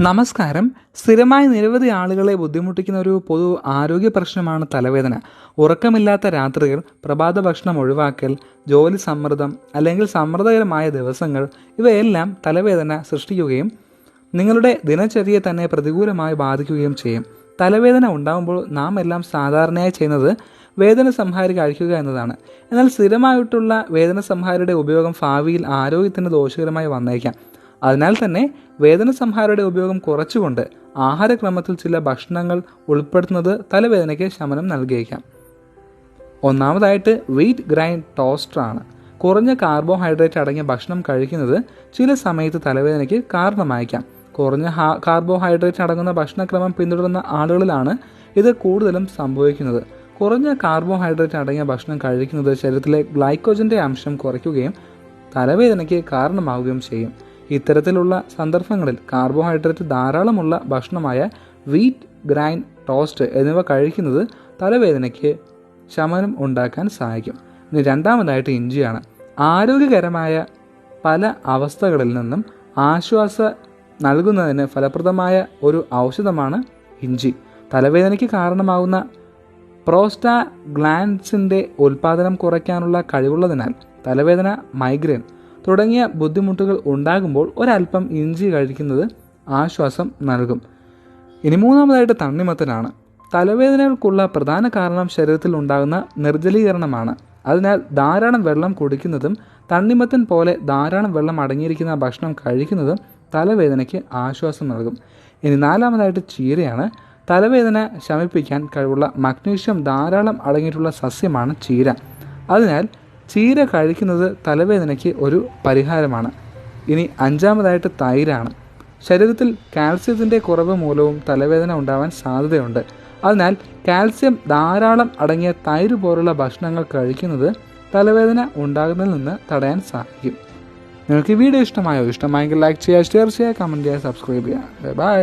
നമസ്കാരം. സ്ഥിരമായി നിരവധി ആളുകളെ ബുദ്ധിമുട്ടിക്കുന്ന ഒരു പൊതു ആരോഗ്യ പ്രശ്നമാണ് തലവേദന. ഉറക്കമില്ലാത്ത രാത്രികൾ, പ്രഭാത ഭക്ഷണം ഒഴിവാക്കൽ, ജോലി സമ്മർദ്ദം അല്ലെങ്കിൽ സമ്മർദ്ദകരമായ ദിവസങ്ങൾ ഇവയെല്ലാം തലവേദന സൃഷ്ടിക്കുകയും നിങ്ങളുടെ ദിനചര്യയെ തന്നെ പ്രതികൂലമായി ബാധിക്കുകയും ചെയ്യും. തലവേദന ഉണ്ടാകുമ്പോൾ നാം എല്ലാം സാധാരണയായി ചെയ്യുന്നത് വേദന സംഹാരി കഴിക്കുക എന്നതാണ്. എന്നാൽ സ്ഥിരമായിട്ടുള്ള വേദന സംഹാരിയുടെ ഉപയോഗം ഭാവിയിൽ ആരോഗ്യത്തിന് ദോഷകരമായി വന്നേക്കാം. അതിനാൽ തന്നെ വേദന സംഹാരിയുടെ ഉപയോഗം കുറച്ചുകൊണ്ട് ആഹാരക്രമത്തിൽ ചില ഭക്ഷണങ്ങൾ ഉൾപ്പെടുത്തുന്നത് തലവേദനയ്ക്ക് ശമനം നൽകിയേക്കാം. ഒന്നാമതായിട്ട് വീറ്റ് ഗ്രൈൻ ടോസ്റ്റർ ആണ്. കുറഞ്ഞ കാർബോഹൈഡ്രേറ്റ് അടങ്ങിയ ഭക്ഷണം കഴിക്കുന്നത് ചില സമയത്ത് തലവേദനയ്ക്ക് കാരണമായേക്കാം. കുറഞ്ഞ കാർബോഹൈഡ്രേറ്റ് അടങ്ങുന്ന ഭക്ഷണക്രമം പിന്തുടരുന്ന ആളുകളിലാണ് ഇത് കൂടുതലും സംഭവിക്കുന്നത്. കുറഞ്ഞ കാർബോഹൈഡ്രേറ്റ് അടങ്ങിയ ഭക്ഷണം കഴിക്കുന്നത് ശരീരത്തിലെ ഗ്ലൈക്കോജൻ്റെ അംശം കുറയ്ക്കുകയും തലവേദനയ്ക്ക് കാരണമാവുകയും ചെയ്യും. ഇത്തരത്തിലുള്ള സന്ദർഭങ്ങളിൽ കാർബോഹൈഡ്രേറ്റ് ധാരാളമുള്ള ഭക്ഷണമായ വീറ്റ് ഗ്രൈൻ ടോസ്റ്റ് എന്നിവ കഴിക്കുന്നത് തലവേദനയ്ക്ക് ശമനം ഉണ്ടാക്കാൻ സഹായിക്കും. ഇനി രണ്ടാമതായിട്ട് ഇഞ്ചിയാണ്. ആരോഗ്യകരമായ പല അവസ്ഥകളിൽ നിന്നും ആശ്വാസം നൽകുന്നതിന് ഫലപ്രദമായ ഒരു ഔഷധമാണ് ഇഞ്ചി. തലവേദനയ്ക്ക് കാരണമാകുന്ന പ്രോസ്റ്റാഗ്ലാൻഡ്സിൻ്റെ ഉൽപ്പാദനം കുറയ്ക്കാനുള്ള കഴിവുള്ളതിനാൽ തലവേദന, മൈഗ്രെയിൻ തുടങ്ങിയ ബുദ്ധിമുട്ടുകൾ ഉണ്ടാകുമ്പോൾ ഒരൽപ്പം ഇഞ്ചി കഴിക്കുന്നത് ആശ്വാസം നൽകും. ഇനി മൂന്നാമതായിട്ട് തണ്ണിമത്തനാണ്. തലവേദനകൾക്കുള്ള പ്രധാന കാരണം ശരീരത്തിൽ ഉണ്ടാകുന്ന നിർജ്ജലീകരണമാണ്. അതിനാൽ ധാരാളം വെള്ളം കുടിക്കുന്നതും തണ്ണിമത്തൻ പോലെ ധാരാളം വെള്ളം അടങ്ങിയിരിക്കുന്ന ഭക്ഷണം കഴിക്കുന്നതും തലവേദനയ്ക്ക് ആശ്വാസം നൽകും. ഇനി നാലാമതായിട്ട് ചീരയാണ്. തലവേദന ശമിപ്പിക്കാൻ കഴിവുള്ള മഗ്നീഷ്യം ധാരാളം അടങ്ങിയിട്ടുള്ള സസ്യമാണ് ചീര. അതിനാൽ ചീര കഴിക്കുന്നത് തലവേദനയ്ക്ക് ഒരു പരിഹാരമാണ്. ഇനി അഞ്ചാമതായിട്ട് തൈരാണ്. ശരീരത്തിൽ കാൽസ്യത്തിൻ്റെ കുറവ് മൂലവും തലവേദന ഉണ്ടാവാൻ സാധ്യതയുണ്ട്. അതിനാൽ കാൽസ്യം ധാരാളം അടങ്ങിയ തൈര് പോലുള്ള ഭക്ഷണങ്ങൾ കഴിക്കുന്നത് തലവേദന ഉണ്ടാകുന്നതിൽ നിന്ന് തടയാൻ സാധിക്കും. നിങ്ങൾക്ക് ഈ വീഡിയോ ഇഷ്ടമായെങ്കിൽ ലൈക്ക് ചെയ്യുക, ഷെയർ ചെയ്യുക, കമൻറ്റ് ചെയ്യുക, സബ്സ്ക്രൈബ് ചെയ്യുക. ബൈ.